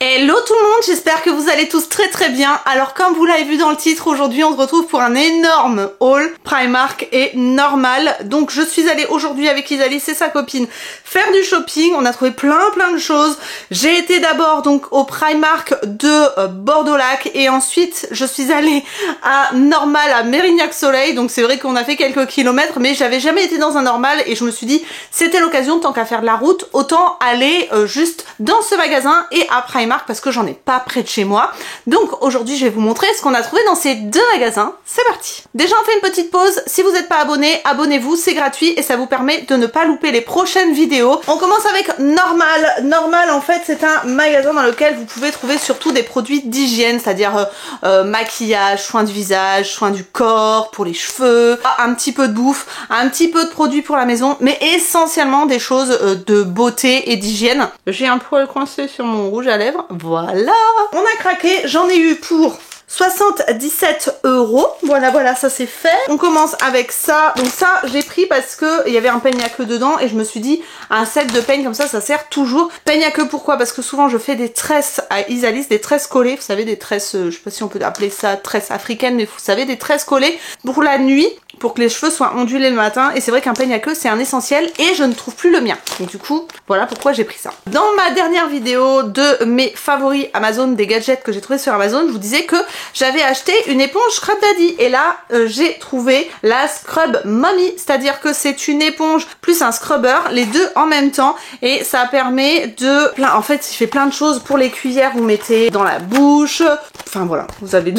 Hello tout le monde, j'espère que vous allez tous très bien. Alors comme vous l'avez vu dans le titre, aujourd'hui on se retrouve pour un énorme haul Primark et normal. Donc je suis allée aujourd'hui avec Isalis et sa copine faire du shopping. On a trouvé plein de choses. J'ai été d'abord donc au Primark de Bordeaux-Lac et ensuite je suis allée à normal à Mérignac-Soleil. Donc c'est vrai qu'on a fait quelques kilomètres mais j'avais jamais été dans un normal et je me suis dit c'était l'occasion, tant qu'à faire de la route, autant aller juste dans ce magasin et à Primark parce que j'en ai pas près de chez moi. Donc aujourd'hui je vais vous montrer ce qu'on a trouvé dans ces deux magasins. C'est parti. Déjà on fait une petite pause. Si vous n'êtes pas abonné, abonnez-vous, c'est gratuit et ça vous permet de ne pas louper les prochaines vidéos. On commence avec Normal. Normal en fait c'est un magasin dans lequel vous pouvez trouver surtout des produits d'hygiène, c'est-à-dire maquillage, soins du visage, soins du corps, pour les cheveux, un petit peu de bouffe, un petit peu de produits pour la maison, mais essentiellement des choses de beauté et d'hygiène. J'ai un poil coincé sur mon rouge à lèvres. Voilà, on a craqué, j'en ai eu pour 77 €. Voilà, ça c'est fait. On commence avec ça. Donc ça, j'ai pris parce que il y avait un peigne à queue dedans et je me suis dit, un set de peigne comme ça sert toujours. Peigne à queue, pourquoi? Parce que souvent je fais des tresses à Isalis, des tresses collées. Vous savez, des tresses, je sais pas si on peut appeler ça tresses africaines, mais vous savez, des tresses collées pour la nuit, pour que les cheveux soient ondulés le matin. Et c'est vrai qu'un peigne à queue, c'est un essentiel et je ne trouve plus le mien. Donc du coup, voilà pourquoi j'ai pris ça. Dans ma dernière vidéo de mes favoris Amazon, des gadgets que j'ai trouvé sur Amazon, je vous disais que j'avais acheté une éponge Scrub Daddy et là j'ai trouvé la Scrub Mommy, c'est-à-dire que c'est une éponge plus un scrubber, les deux en même temps, et ça permet de en fait il fait plein de choses. Pour les cuillères vous mettez dans la bouche, enfin voilà, vous avez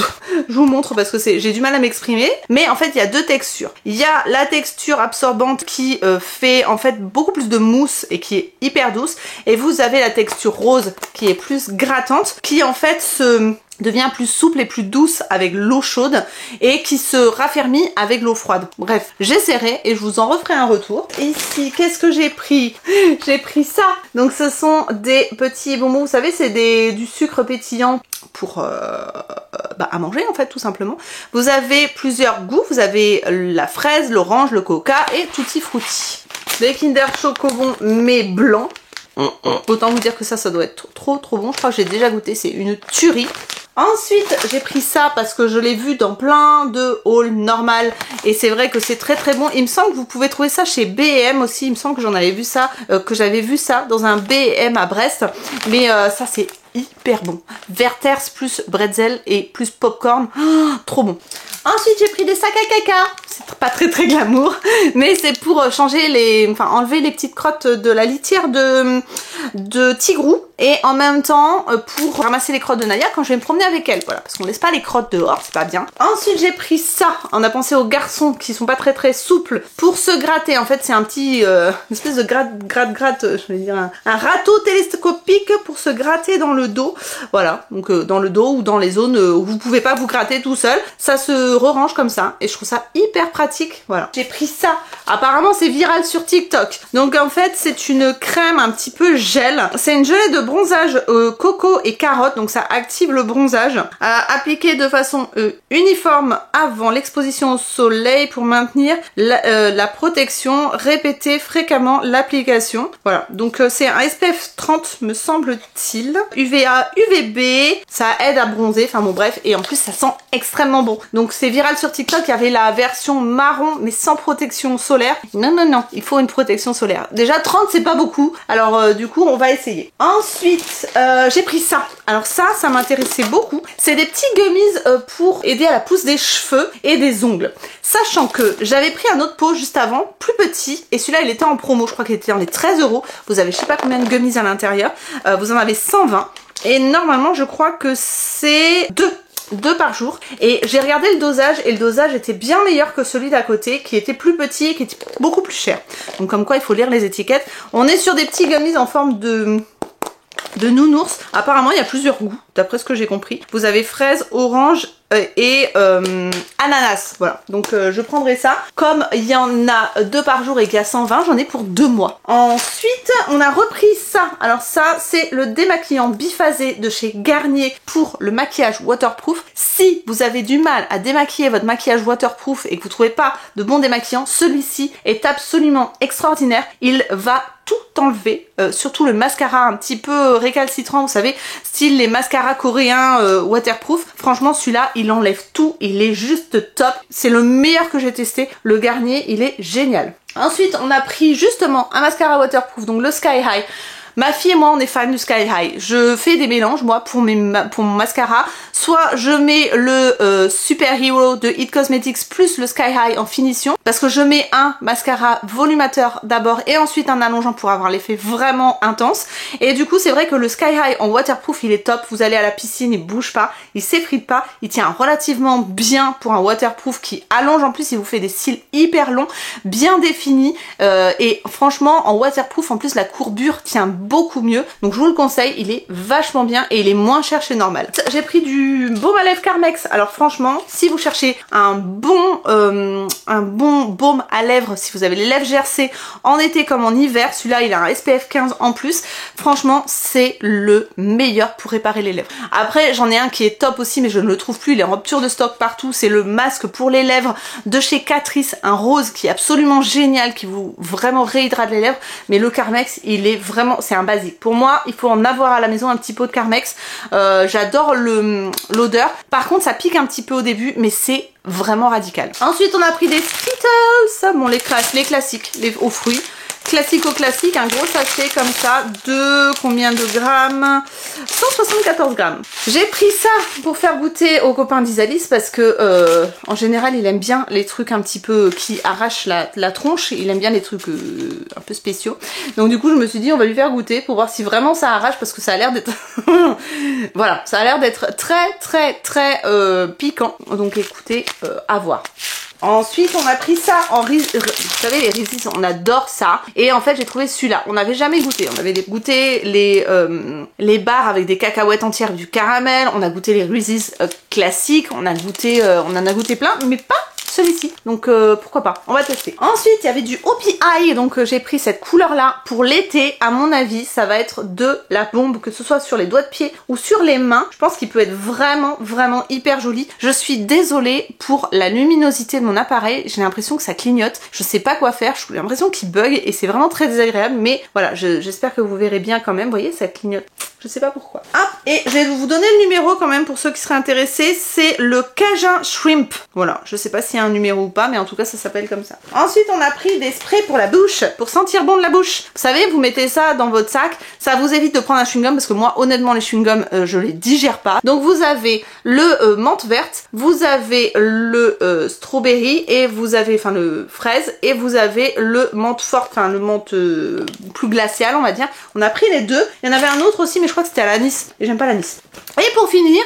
je vous montre parce que j'ai du mal à m'exprimer, mais en fait il y a deux textures. Il y a la texture absorbante qui fait en fait beaucoup plus de mousse et qui est hyper douce, et vous avez la texture rose qui est plus grattante, qui en fait devient plus souple et plus douce avec l'eau chaude et qui se raffermit avec l'eau froide. Bref, j'essaierai et je vous en referai un retour. Ici, qu'est-ce que j'ai pris? J'ai pris ça. Donc ce sont des petits bonbons, vous savez, c'est du sucre pétillant pour à manger en fait, tout simplement. Vous avez plusieurs goûts, vous avez la fraise, l'orange, le coca et tutti frutti. Des Kinder Chocobon mais blancs. Autant vous dire que ça doit être trop bon. Je crois que j'ai déjà goûté, c'est une tuerie. Ensuite j'ai pris ça parce que je l'ai vu dans plein de hauls normal et c'est vrai que c'est très bon. Il me semble que vous pouvez trouver ça chez B&M aussi. Il me semble que j'en avais vu ça, que j'avais vu ça dans un B&M à Brest, mais ça c'est hyper bon. Werther's plus bretzel et plus popcorn, trop bon. Ensuite j'ai pris des sacs à caca. C'est pas très glamour, mais c'est pour changer enlever les petites crottes de la litière de Tigrou et en même temps pour ramasser les crottes de Naya quand je vais me promener avec elle. Voilà, parce qu'on laisse pas les crottes dehors, c'est pas bien. Ensuite j'ai pris ça. On a pensé aux garçons qui sont pas très souples pour se gratter. En fait c'est un petit une espèce de gratte, je vais dire un râteau télescopique pour se gratter dans le dos. Voilà, donc dans le dos ou dans les zones où vous pouvez pas vous gratter tout seul, ça se re-range comme ça et je trouve ça hyper pratique. Voilà, j'ai pris ça. Apparemment c'est viral sur TikTok. Donc en fait c'est une crème un petit peu gel. C'est une gelée de bronzage coco et carotte, donc ça active le bronzage. Appliqué de façon uniforme avant l'exposition au soleil pour maintenir la protection. Répétez fréquemment l'application. Voilà, donc c'est un SPF 30 me semble-t-il. UVA, UVB, ça aide à bronzer, enfin bon bref, et en plus ça sent extrêmement bon. Donc c'est viral sur TikTok, il y avait la version marron mais sans protection solaire. Non, il faut une protection solaire. Déjà 30 c'est pas beaucoup, alors du coup on va essayer. Ensuite j'ai pris ça. Alors ça m'intéressait beaucoup. C'est des petits gummies pour aider à la pousse des cheveux et des ongles. Sachant que j'avais pris un autre pot juste avant, plus petit, et celui-là il était en promo, je crois qu'il était dans les 13 €. Vous avez je sais pas combien de gummies à l'intérieur, vous en avez 120 et normalement je crois que c'est 2 par jour, et j'ai regardé le dosage et le dosage était bien meilleur que celui d'à côté qui était plus petit et qui était beaucoup plus cher. Donc comme quoi il faut lire les étiquettes. On est sur des petits gummies en forme de nounours. Apparemment il y a plusieurs goûts, d'après ce que j'ai compris. Vous avez fraise, orange et ananas, voilà. Donc je prendrai ça. Comme il y en a 2 par jour et qu'il y a 120, j'en ai pour 2 mois. Ensuite, on a repris ça. Alors ça, c'est le démaquillant biphasé de chez Garnier pour le maquillage waterproof. Si vous avez du mal à démaquiller votre maquillage waterproof et que vous trouvez pas de bon démaquillant, celui-ci est absolument extraordinaire. Il va tout enlever, surtout le mascara un petit peu récalcitrant, vous savez, style les mascaras coréens waterproof. Franchement, celui-là, il enlève tout, il est juste top. C'est le meilleur que j'ai testé. Le Garnier, il est génial. Ensuite, on a pris justement un mascara waterproof, donc le Sky High. Ma fille et moi, on est fan du Sky High. Je fais des mélanges, moi, pour mon mascara. Soit je mets le Super Hero de It Cosmetics plus le Sky High en finition. Parce que je mets un mascara volumateur d'abord et ensuite un allongeant pour avoir l'effet vraiment intense. Et du coup, c'est vrai que le Sky High en waterproof, il est top. Vous allez à la piscine, il bouge pas, il s'effrite pas. Il tient relativement bien pour un waterproof qui allonge. En plus, il vous fait des cils hyper longs, bien définis. Et franchement, en waterproof, en plus, la courbure tient beaucoup mieux, donc je vous le conseille, il est vachement bien et il est moins cher chez Normal. J'ai pris du baume à lèvres Carmex. Alors franchement, si vous cherchez un bon baume à lèvres, si vous avez les lèvres gercées en été comme en hiver, celui-là il a un SPF 15 en plus, franchement c'est le meilleur pour réparer les lèvres. Après j'en ai un qui est top aussi mais je ne le trouve plus, il est en rupture de stock partout, c'est le masque pour les lèvres de chez Catrice, un rose qui est absolument génial, qui vous vraiment réhydrate les lèvres, mais le Carmex il est vraiment, c'est un basique. Pour moi, il faut en avoir à la maison un petit pot de Carmex. J'adore l'odeur. Par contre, ça pique un petit peu au début, mais c'est vraiment radical. Ensuite, on a pris des Skittles. Bon, les classiques, les aux fruits. Classique au classique, un gros sachet comme ça, de combien de grammes? 174 grammes. J'ai pris ça pour faire goûter aux copains d'Isalis parce que en général il aime bien les trucs un petit peu qui arrachent la tronche, il aime bien les trucs un peu spéciaux. Donc du coup je me suis dit on va lui faire goûter pour voir si vraiment ça arrache parce que ça a l'air d'être voilà, ça a l'air d'être très piquant. Donc écoutez, à voir. Ensuite, on a pris ça en Reese's. Vous savez, les Reese's, on adore ça. Et en fait, j'ai trouvé celui-là. On n'avait jamais goûté. On avait goûté les barres avec des cacahuètes entières et du caramel. On a goûté les Reese's classiques. On en a goûté plein, mais pas celui-ci. Donc pourquoi pas, on va tester. Ensuite il y avait du Hopi Eye, donc j'ai pris cette couleur là pour l'été. À mon avis ça va être de la bombe, que ce soit sur les doigts de pied ou sur les mains. Je pense qu'il peut être vraiment hyper joli. Je suis désolée pour la luminosité de mon appareil, j'ai l'impression que ça clignote, je sais pas quoi faire, j'ai l'impression qu'il bug et c'est vraiment très désagréable, mais voilà, j'espère que vous verrez bien quand même. Vous voyez, ça clignote, je sais pas pourquoi. Ah, et je vais vous donner le numéro quand même pour ceux qui seraient intéressés, c'est le Cajun Shrimp. Voilà, je sais pas s'il y a un numéro ou pas, mais en tout cas ça s'appelle comme ça. Ensuite on a pris des sprays pour la bouche, pour sentir bon de la bouche. Vous savez, vous mettez ça dans votre sac, ça vous évite de prendre un chewing-gum parce que moi honnêtement les chewing-gums je les digère pas. Donc vous avez le menthe verte, vous avez le strawberry et vous avez, enfin le fraise, et vous avez le menthe forte, enfin le menthe plus glacial on va dire. On a pris les deux, il y en avait un autre aussi mais je crois que c'était à l'anis et j'aime pas l'anis. Et pour finir,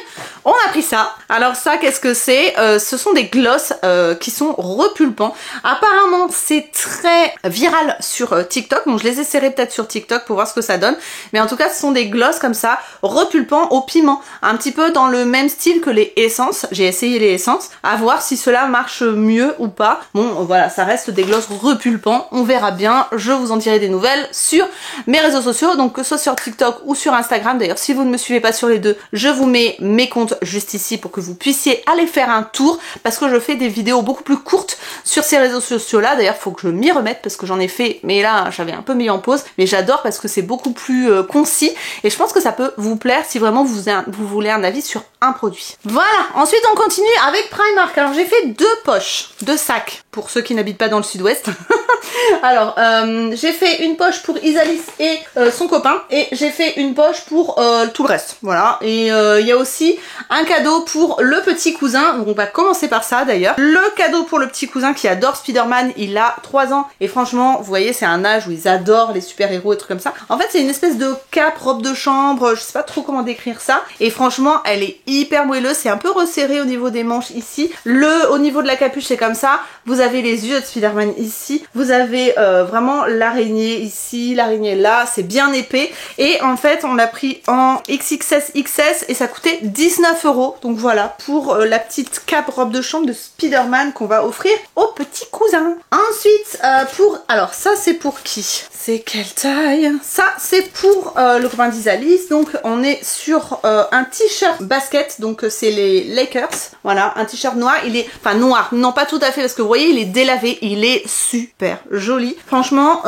on a pris ça. Alors ça, qu'est-ce que c'est? Ce sont des gloss qui sont repulpants. Apparemment, c'est très viral sur TikTok. Bon, je les essaierai peut-être sur TikTok pour voir ce que ça donne. Mais en tout cas, ce sont des gloss comme ça, repulpants au piment. Un petit peu dans le même style que les essences. J'ai essayé les essences. À voir si cela marche mieux ou pas. Bon, voilà, ça reste des gloss repulpants. On verra bien. Je vous en dirai des nouvelles sur mes réseaux sociaux. Donc, que ce soit sur TikTok ou sur Instagram. D'ailleurs, si vous ne me suivez pas sur les deux, je vous mets mes comptes juste ici pour que vous puissiez aller faire un tour parce que je fais des vidéos beaucoup plus courtes sur ces réseaux sociaux là. D'ailleurs faut que je m'y remette parce que j'en ai fait mais là j'avais un peu mis en pause, mais j'adore parce que c'est beaucoup plus concis et je pense que ça peut vous plaire si vraiment vous voulez un avis sur un produit. Voilà, ensuite on continue avec Primark. Alors j'ai fait deux sacs pour ceux qui n'habitent pas dans le sud-ouest. Alors j'ai fait une poche pour Isalis et son copain et j'ai fait une poche pour tout le reste. Voilà, et il y a aussi un cadeau pour le petit cousin, donc on va commencer par ça d'ailleurs. Le cadeau pour le petit cousin qui adore Spider-Man, il a 3 ans et franchement vous voyez c'est un âge où ils adorent les super-héros et trucs comme ça. En fait c'est une espèce de cape, robe de chambre, je sais pas trop comment décrire ça, et franchement elle est hyper moelleuse, c'est un peu resserré au niveau des manches ici. Au niveau de la capuche c'est comme ça, vous avez les yeux de Spider-Man ici, vous avez vraiment l'araignée ici, l'araignée là, c'est bien épais. Et en fait, on l'a pris en XXS et ça coûtait 19 €. Donc voilà, pour la petite cape robe de chambre de Spider-Man qu'on va offrir au petit cousin. Ensuite, alors ça c'est pour qui? C'est quelle taille? Ça c'est pour le copain d'Isalis. Donc on est sur un t-shirt basket, donc c'est les Lakers. Voilà, un t-shirt noir, il est, enfin noir, non pas tout à fait parce que vous voyez il est délavé, il est super joli. Franchement,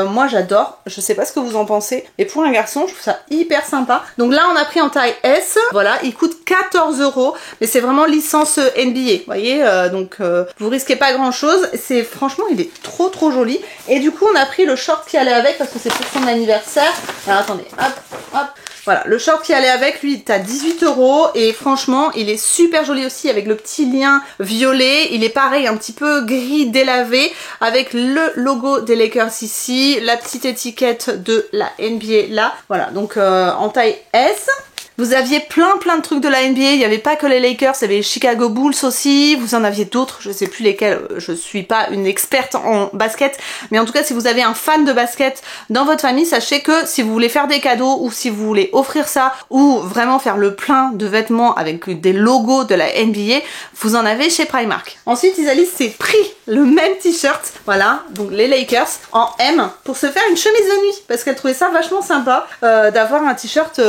moi j'adore, je sais pas ce que vous en pensez, mais pour un garçon je trouve ça hyper sympa. Donc là on a pris en taille S, voilà, il coûte 14 €, mais c'est vraiment licence NBA, vous voyez, donc vous risquez pas grand chose, c'est franchement il est trop joli. Et du coup on a pris le short qui allait avec parce que c'est pour son anniversaire. Alors attendez, hop. Voilà, le short qui allait avec, lui, est à 18 € et franchement, il est super joli aussi avec le petit lien violet. Il est pareil, un petit peu gris délavé avec le logo des Lakers ici, la petite étiquette de la NBA là. Voilà, donc en taille S. Vous aviez plein de trucs de la NBA, il n'y avait pas que les Lakers, il y avait les Chicago Bulls aussi, vous en aviez d'autres, je sais plus lesquels, je suis pas une experte en basket, mais en tout cas si vous avez un fan de basket dans votre famille, sachez que si vous voulez faire des cadeaux ou si vous voulez offrir ça ou vraiment faire le plein de vêtements avec des logos de la NBA, vous en avez chez Primark. Ensuite Isalis s'est pris le même t-shirt, voilà, donc les Lakers en M pour se faire une chemise de nuit parce qu'elle trouvait ça vachement sympa d'avoir un t-shirt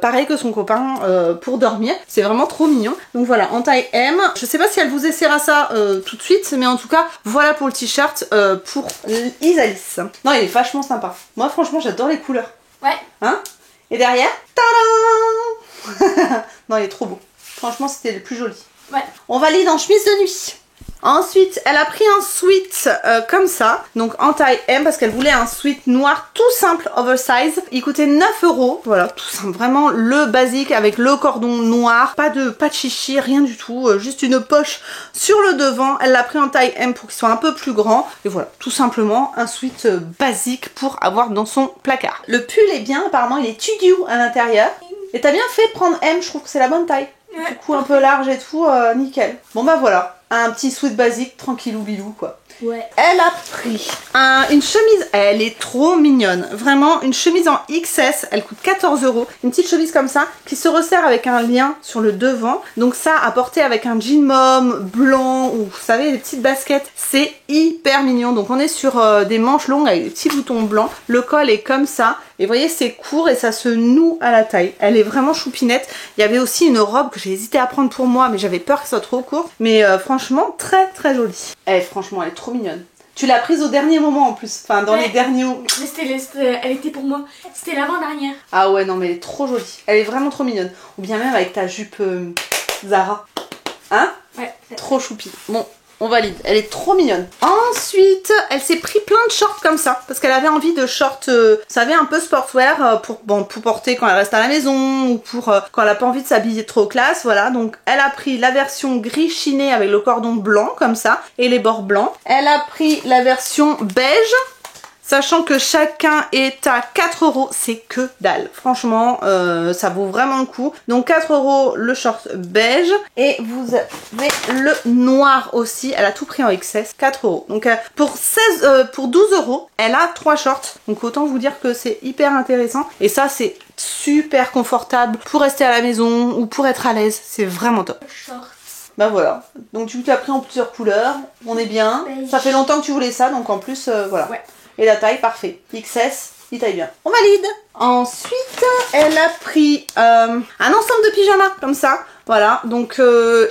pareil que son copain pour dormir, c'est vraiment trop mignon. Donc voilà, en taille M, je sais pas si elle vous essaiera ça tout de suite, mais en tout cas voilà pour le t-shirt pour Isalis. Non, il est vachement sympa, moi franchement j'adore les couleurs. Ouais. Hein? Et derrière, tadam. Non, il est trop beau, franchement c'était le plus joli. Ouais. On valide en chemise de nuit. Ensuite, elle a pris un sweat comme ça, donc en taille M parce qu'elle voulait un sweat noir tout simple, oversize. Il coûtait 9 €, voilà, tout simple, vraiment le basique avec le cordon noir, pas de chichi, rien du tout, juste une poche sur le devant. Elle l'a pris en taille M pour qu'il soit un peu plus grand. Et voilà, tout simplement un sweat basique pour avoir dans son placard. Le pull est bien, apparemment il est tudu à l'intérieur. Et t'as bien fait prendre M, je trouve que c'est la bonne taille. Ouais. Du coup un peu large et tout, nickel. Bon bah voilà, un petit sweat basique, tranquillou bilou quoi. Ouais. Elle a pris une chemise, elle est trop mignonne, vraiment une chemise en XS, elle coûte 14 €, une petite chemise comme ça qui se resserre avec un lien sur le devant, donc ça à porter avec un jean mom blanc ou vous savez les petites baskets, c'est hyper mignon. Donc on est sur des manches longues avec des petits boutons blancs, le col est comme ça et vous voyez c'est court et ça se noue à la taille, elle est vraiment choupinette. Il y avait aussi une robe que j'ai hésité à prendre pour moi mais j'avais peur qu'elle soit trop courte, mais franchement très jolie. Franchement elle est trop mignonne. Tu l'as prise au dernier moment en plus, enfin dans les derniers... Mais elle était pour moi, c'était l'avant-dernière. Ah ouais non mais elle est trop jolie, elle est vraiment trop mignonne. Ou bien même avec ta jupe Zara. Hein? Ouais. Trop choupi. Bon, on valide, elle est trop mignonne. Ensuite, elle s'est pris plein de shorts comme ça, parce qu'elle avait envie de shorts, vous savez, un peu sportwear, pour porter quand elle reste à la maison, ou pour quand elle a pas envie de s'habiller trop classe, voilà. Donc elle a pris la version gris chiné avec le cordon blanc, comme ça, et les bords blancs. Elle a pris la version beige, sachant que chacun est à 4 €, c'est que dalle. Franchement, ça vaut vraiment le coup. Donc 4 € le short beige. Et vous avez le noir aussi. Elle a tout pris en XS, 4 €. Donc pour 12 €, elle a 3 shorts. Donc autant vous dire que c'est hyper intéressant. Et ça, c'est super confortable pour rester à la maison ou pour être à l'aise. C'est vraiment top. Short. Bah voilà, donc tu l'as pris en plusieurs couleurs, on est bien. Beige. Ça fait longtemps que tu voulais ça, donc en plus, voilà. Ouais. Et la taille, parfait. XS, il taille bien. On valide. Ensuite, elle a pris un ensemble de pyjamas, comme ça. Voilà, donc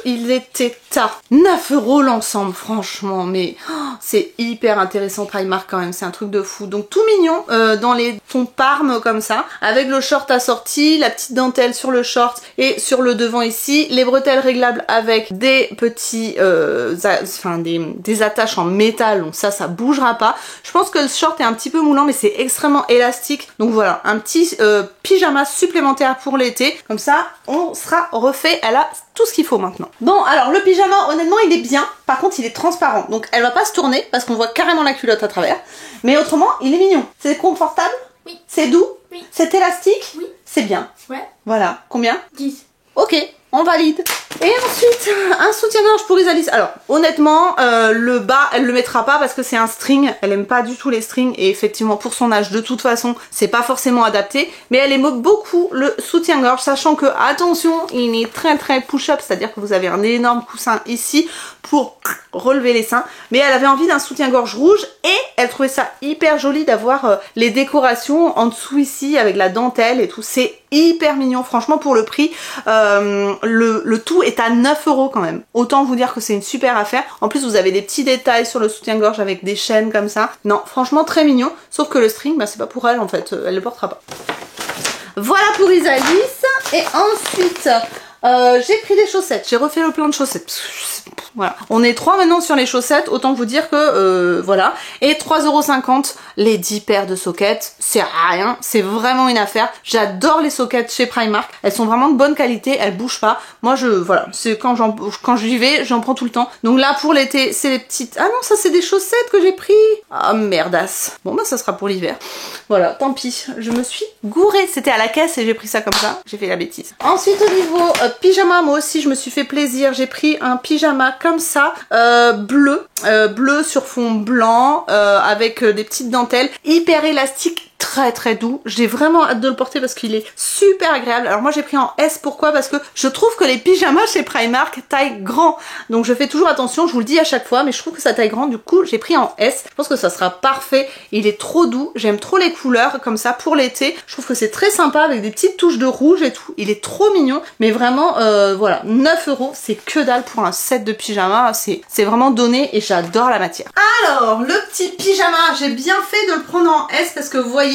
il était à 9 € l'ensemble, franchement, mais c'est hyper intéressant Primark quand même, c'est un truc de fou. Donc tout mignon, dans les tons parme comme ça, avec le short assorti, la petite dentelle sur le short et sur le devant ici, les bretelles réglables avec des petits, des attaches en métal, donc ça bougera pas. Je pense que le short est un petit peu moulant, mais c'est extrêmement élastique, donc voilà, un petit pyjama supplémentaire pour l'été, comme ça on sera refait. Elle a tout ce qu'il faut maintenant. Bon, alors le pyjama, honnêtement, il est bien. Par contre, il est transparent. Donc, elle va pas se tourner parce qu'on voit carrément la culotte à travers. Mais autrement, il est mignon. C'est confortable? Oui. C'est doux? Oui. C'est élastique? Oui. C'est bien. Ouais. Voilà. Combien? 10. Ok, on valide. Et ensuite, un soutien-gorge pour Isalis. Alors, honnêtement, le bas, elle le mettra pas parce que c'est un string. Elle aime pas du tout les strings et effectivement, pour son âge, de toute façon, c'est pas forcément adapté. Mais elle aime beaucoup le soutien-gorge, sachant que, attention, il est très push-up, c'est-à-dire que vous avez un énorme coussin ici pour relever les seins. Mais elle avait envie d'un soutien-gorge rouge et elle trouvait ça hyper joli d'avoir les décorations en dessous ici avec la dentelle et tout. C'est hyper mignon, franchement, pour le prix. Le tout est à 9 € quand même. Autant vous dire que c'est une super affaire. En plus, vous avez des petits détails sur le soutien-gorge avec des chaînes comme ça. Non, franchement, très mignon. Sauf que le string, bah, c'est pas pour elle en fait. Elle le portera pas. Voilà pour Isalis. Et ensuite, j'ai pris des chaussettes. J'ai refait le plein de chaussettes. Voilà. On est 3 maintenant sur les chaussettes, autant vous dire que voilà. Et 3,50 € les 10 paires de sockets, c'est rien, c'est vraiment une affaire. J'adore les sockets chez Primark, elles sont vraiment de bonne qualité, elles bougent pas. Moi voilà, c'est quand j'y vais, j'en prends tout le temps. Donc là pour l'été, c'est les petites... Ah non, ça c'est des chaussettes que j'ai pris. Ah merdasse. Bon bah ça sera pour l'hiver. Voilà, tant pis, je me suis gourée. C'était à la caisse et j'ai pris ça comme ça, j'ai fait la bêtise. Ensuite au niveau pyjama, moi aussi je me suis fait plaisir, j'ai pris un pyjama comme ça, bleu sur fond blanc, avec des petites dentelles, hyper élastique, très doux. J'ai vraiment hâte de le porter parce qu'il est super agréable. Alors moi j'ai pris en S, pourquoi? Parce que je trouve que les pyjamas chez Primark taillent grand, donc je fais toujours attention, je vous le dis à chaque fois, mais je trouve que ça taille grand, du coup j'ai pris en S. Je pense que ça sera parfait, il est trop doux, j'aime trop les couleurs comme ça pour l'été. Je trouve que c'est très sympa avec des petites touches de rouge et tout, il est trop mignon, mais vraiment voilà, 9 €, c'est que dalle pour un set de pyjama, c'est vraiment donné et j'adore la matière. Alors le petit pyjama, j'ai bien fait de le prendre en S parce que vous voyez,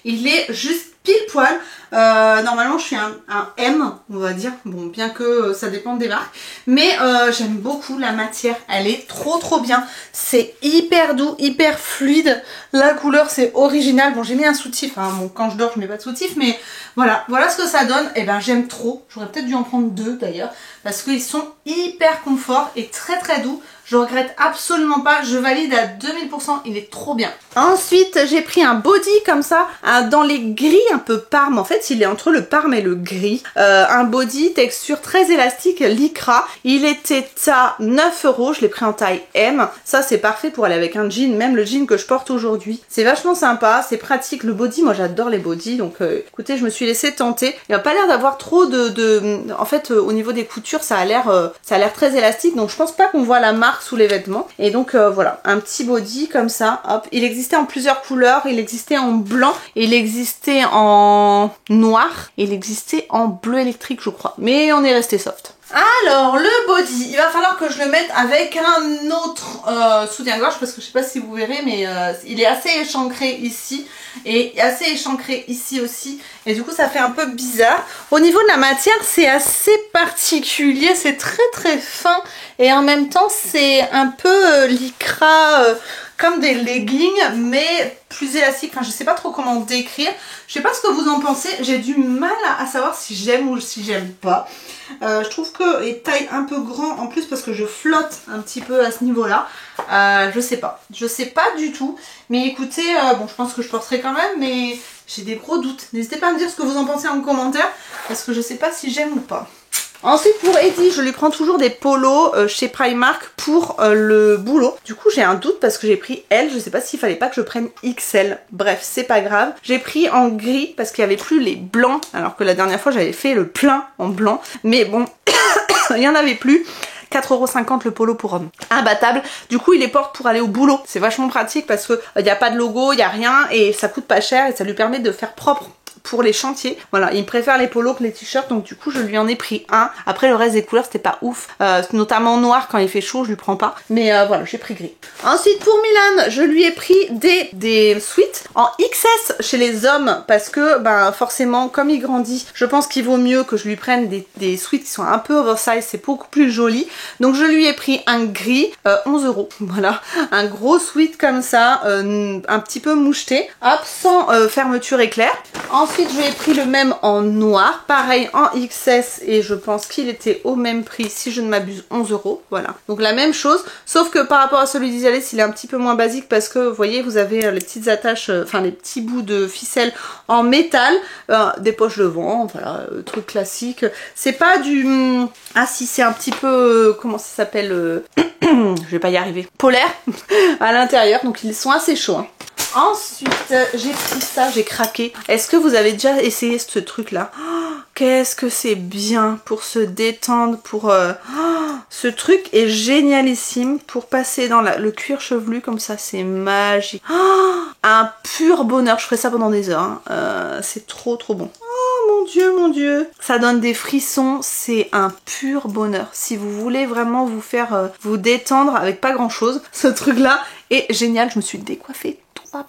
il est juste pile poil. Normalement je suis un M, on va dire, bon, bien que ça dépend des marques, mais j'aime beaucoup la matière, elle est trop bien, c'est hyper doux, hyper fluide, la couleur c'est original. Bon, j'ai mis un soutif, hein. Bon, quand je dors je mets pas de soutif, mais voilà ce que ça donne. Et ben j'aime trop, j'aurais peut-être dû en prendre 2 d'ailleurs, parce qu'ils sont hyper confort et très doux. Je regrette absolument pas, je valide à 2000%, il est trop bien. Ensuite, j'ai pris un body comme ça, dans les gris un peu parme. En fait, il est entre le parme et le gris. Un body texture très élastique, lycra. Il était à 9 €, je l'ai pris en taille M. Ça, c'est parfait pour aller avec un jean, même le jean que je porte aujourd'hui. C'est vachement sympa, c'est pratique. Le body, moi j'adore les bodys, donc écoutez, je me suis laissée tenter. Il n'a pas l'air d'avoir trop En fait, au niveau des coutures, ça a l'air très élastique, donc je pense pas qu'on voit la marque sous les vêtements. Et donc voilà, un petit body comme ça, hop. Il existait en plusieurs couleurs, il existait en blanc, il existait en noir, il existait en bleu électrique je crois, mais on est resté soft. Alors le body, il va falloir que je le mette avec un autre soutien-gorge parce que je sais pas si vous verrez, mais il est assez échancré ici et assez échancré ici aussi, et du coup ça fait un peu bizarre. Au niveau de la matière, c'est assez particulier, c'est très fin et en même temps c'est un peu lycra, comme des leggings mais plus élastique. Enfin, je sais pas trop comment décrire, je sais pas ce que vous en pensez, j'ai du mal à savoir si j'aime ou si j'aime pas. Je trouve que il taille un peu grand en plus parce que je flotte un petit peu à ce niveau là. Je sais pas du tout, mais écoutez, bon, je pense que je porterai quand même, mais j'ai des gros doutes. N'hésitez pas à me dire ce que vous en pensez en commentaire parce que je sais pas si j'aime ou pas. Ensuite pour Eddie, je lui prends toujours des polos chez Primark pour le boulot. Du coup j'ai un doute parce que j'ai pris L, je sais pas s'il fallait pas que je prenne XL. Bref, c'est pas grave. J'ai pris en gris parce qu'il n'y avait plus les blancs, alors que la dernière fois j'avais fait le plein en blanc. Mais bon, il n'y en avait plus. 4,50 € le polo pour homme. Imbattable. Du coup, il les porte pour aller au boulot. C'est vachement pratique parce que il n'y a pas de logo, il n'y a rien et ça coûte pas cher et ça lui permet de faire propre pour les chantiers. Voilà, il préfère les polos que les t-shirts, donc du coup je lui en ai pris un. Après le reste des couleurs c'était pas ouf, notamment noir quand il fait chaud je lui prends pas, mais voilà, j'ai pris gris. Ensuite pour Milan, je lui ai pris des sweats en XS chez les hommes parce que ben forcément comme il grandit, je pense qu'il vaut mieux que je lui prenne des sweats qui sont un peu oversize, c'est beaucoup plus joli. Donc je lui ai pris un gris, 11 €. Voilà, un gros sweat comme ça, un petit peu moucheté, hop, sans fermeture éclair. Ensuite Ensuite, je lui ai pris le même en noir, pareil en XS, et je pense qu'il était au même prix, si je ne m'abuse, 11 €. Voilà, donc la même chose, sauf que par rapport à celui d'Isalis, il est un petit peu moins basique parce que vous voyez, vous avez les petites attaches, enfin les petits bouts de ficelle en métal, des poches de vent, voilà, truc classique. C'est pas du... Ah si, c'est un petit peu... comment ça s'appelle je vais pas y arriver. Polaire à l'intérieur, donc ils sont assez chauds. Hein. Ensuite, j'ai pris ça, j'ai craqué. Est-ce que vous avez déjà essayé ce truc-là? Qu'est-ce que c'est bien pour se détendre, pour... ce truc est génialissime pour passer dans le cuir chevelu comme ça, c'est magique. Un pur bonheur, je ferai ça pendant des heures. Hein. C'est trop trop bon. Mon Dieu, mon Dieu. Ça donne des frissons, c'est un pur bonheur. Si vous voulez vraiment vous faire vous détendre avec pas grand chose, ce truc-là est génial. Je me suis décoiffée.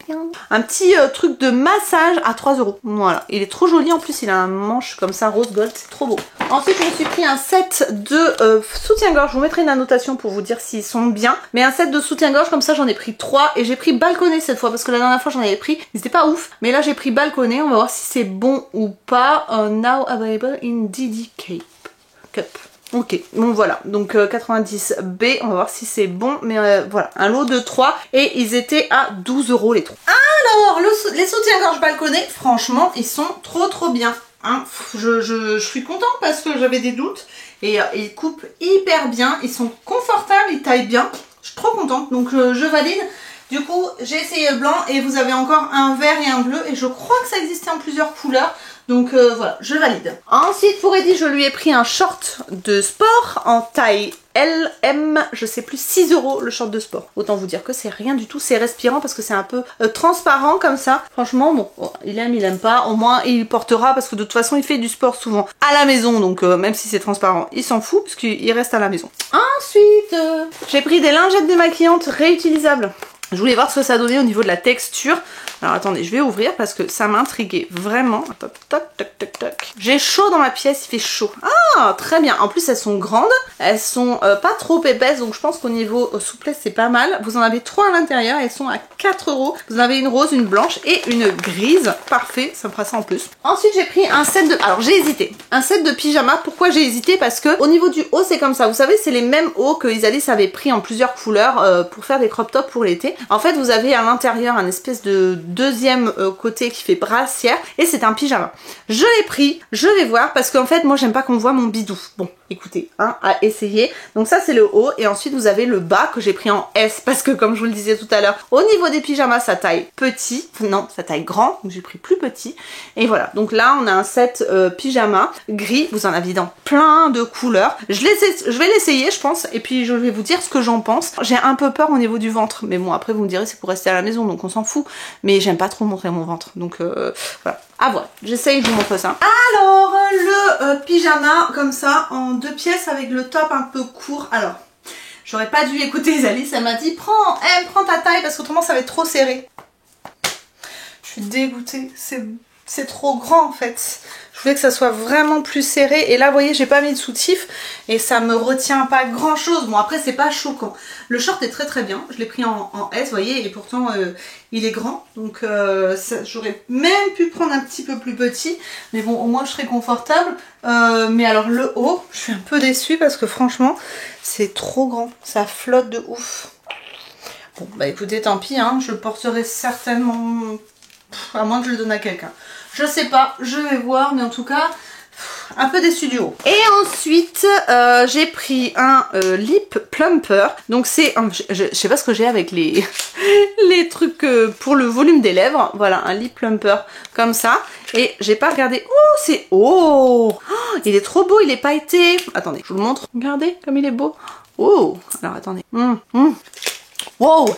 Bien. Un petit truc de massage à 3 €. Voilà, il est trop joli. En plus, il a un manche comme ça, rose gold, c'est trop beau. Ensuite, je me suis pris un set de soutien-gorge. Je vous mettrai une annotation pour vous dire s'ils sont bien. Mais un set de soutien-gorge, comme ça, j'en ai pris 3. Et j'ai pris balconné cette fois, parce que la dernière fois, j'en avais pris. Ils étaient pas ouf. Mais là, j'ai pris balconné. On va voir si c'est bon ou pas. Now available in DD Cup. Ok, bon voilà, donc 90B, on va voir si c'est bon, mais voilà, un lot de 3 et ils étaient à 12 € les 3. Alors, les soutiens-gorge balconnés, franchement, ils sont trop trop bien. Hein. Je suis contente parce que j'avais des doutes et ils coupent hyper bien, ils sont confortables, ils taillent bien, je suis trop contente, donc je valide. Du coup, j'ai essayé le blanc et vous avez encore un vert et un bleu et je crois que ça existait en plusieurs couleurs. Donc voilà, je valide. Ensuite, pour Eddie, je lui ai pris un short de sport en taille L, M, je sais plus, 6 € le short de sport. Autant vous dire que c'est rien du tout, c'est respirant parce que c'est un peu transparent comme ça. Franchement, bon, il aime pas. Au moins, il portera parce que de toute façon, il fait du sport souvent à la maison. Donc même si c'est transparent, il s'en fout parce qu'il reste à la maison. Ensuite, j'ai pris des lingettes démaquillantes réutilisables. Je voulais voir ce que ça donnait au niveau de la texture. Alors attendez, je vais ouvrir parce que ça m'a intrigué vraiment. Toc, toc, toc, toc, toc. J'ai chaud dans ma pièce, il fait chaud. Ah, très bien. En plus, elles sont grandes. Elles sont pas trop épaisses, donc je pense qu'au niveau souplesse, c'est pas mal. Vous en avez 3 à l'intérieur. Elles sont à 4 €. Vous en avez une rose, une blanche et une grise. Parfait, ça me fera ça en plus. Ensuite, j'ai pris un set de... Alors, j'ai hésité. Un set de pyjama. Pourquoi j'ai hésité? Parce que au niveau du haut, c'est comme ça. Vous savez, c'est les mêmes hauts que Isalis avait pris en plusieurs couleurs pour faire des crop tops pour l'été. En fait, vous avez à l'intérieur un espèce de deuxième côté qui fait brassière et c'est un pyjama. Je l'ai pris, je vais voir parce qu'en fait moi j'aime pas qu'on voit mon bidou. Bon écoutez, hein, à essayer. Donc ça c'est le haut et ensuite vous avez le bas que j'ai pris en S parce que comme je vous le disais tout à l'heure, au niveau des pyjamas ça taille petit, non ça taille grand, donc j'ai pris plus petit. Et voilà, donc là on a un set pyjama gris, vous en avez dans plein de couleurs. Je vais l'essayer je pense et puis je vais vous dire ce que j'en pense. J'ai un peu peur au niveau du ventre, mais bon après vous me direz c'est pour rester à la maison donc on s'en fout, mais j'aime pas trop montrer mon ventre donc voilà, à voir, j'essaye, je vous montre ça. Alors le pyjama comme ça en 2 pièces avec le top un peu court. Alors j'aurais pas dû écouter Isalis, elle m'a dit prends ta taille parce qu'autrement ça va être trop serré. Je suis dégoûtée, c'est trop grand en fait. Je voulais que ça soit vraiment plus serré et là vous voyez j'ai pas mis de soutif et ça me retient pas grand chose. Bon après c'est pas choquant. Le short est très très bien, je l'ai pris en S vous voyez et pourtant il est grand donc j'aurais même pu prendre un petit peu plus petit mais bon au moins je serais confortable. Mais alors le haut je suis un peu déçue parce que franchement c'est trop grand, ça flotte de ouf. Bon bah écoutez tant pis hein, je le porterai certainement à moins que je le donne à quelqu'un. Je sais pas, je vais voir, mais en tout cas, un peu déçu du haut. Et ensuite, j'ai pris un lip plumper. Donc c'est, je sais pas ce que j'ai avec les trucs pour le volume des lèvres. Voilà, un lip plumper comme ça. Et j'ai pas regardé. Oh, c'est... Oh, il est trop beau, il est pailleté. Attendez, je vous le montre. Regardez comme il est beau. Oh, alors attendez. Wow,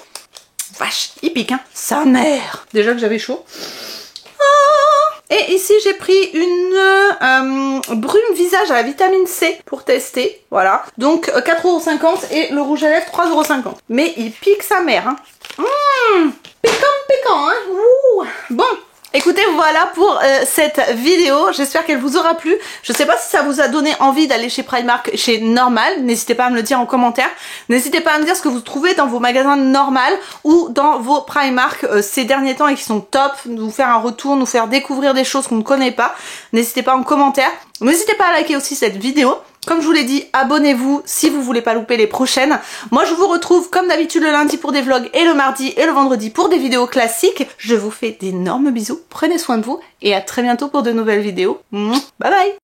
vache, il pique, hein. Sa mère. Déjà que j'avais chaud. Et ici j'ai pris une brume visage à la vitamine C pour tester, voilà. Donc 4,50 € et le rouge à lèvres 3,50 €. Mais il pique sa mère, hein. Piquant, piquant, hein. Ouh. Bon, Écoutez, voilà pour cette vidéo, j'espère qu'elle vous aura plu. Je sais pas si ça vous a donné envie d'aller chez Primark, chez Normal, n'hésitez pas à me le dire en commentaire. N'hésitez pas à me dire ce que vous trouvez dans vos magasins Normal ou dans vos Primark ces derniers temps et qui sont top, nous faire un retour, nous faire découvrir des choses qu'on ne connaît pas. N'hésitez pas en commentaire. N'hésitez pas à liker aussi cette vidéo. Comme je vous l'ai dit, abonnez-vous si vous voulez pas louper les prochaines. Moi, je vous retrouve comme d'habitude le lundi pour des vlogs et le mardi et le vendredi pour des vidéos classiques. Je vous fais d'énormes bisous, prenez soin de vous et à très bientôt pour de nouvelles vidéos. Bye bye!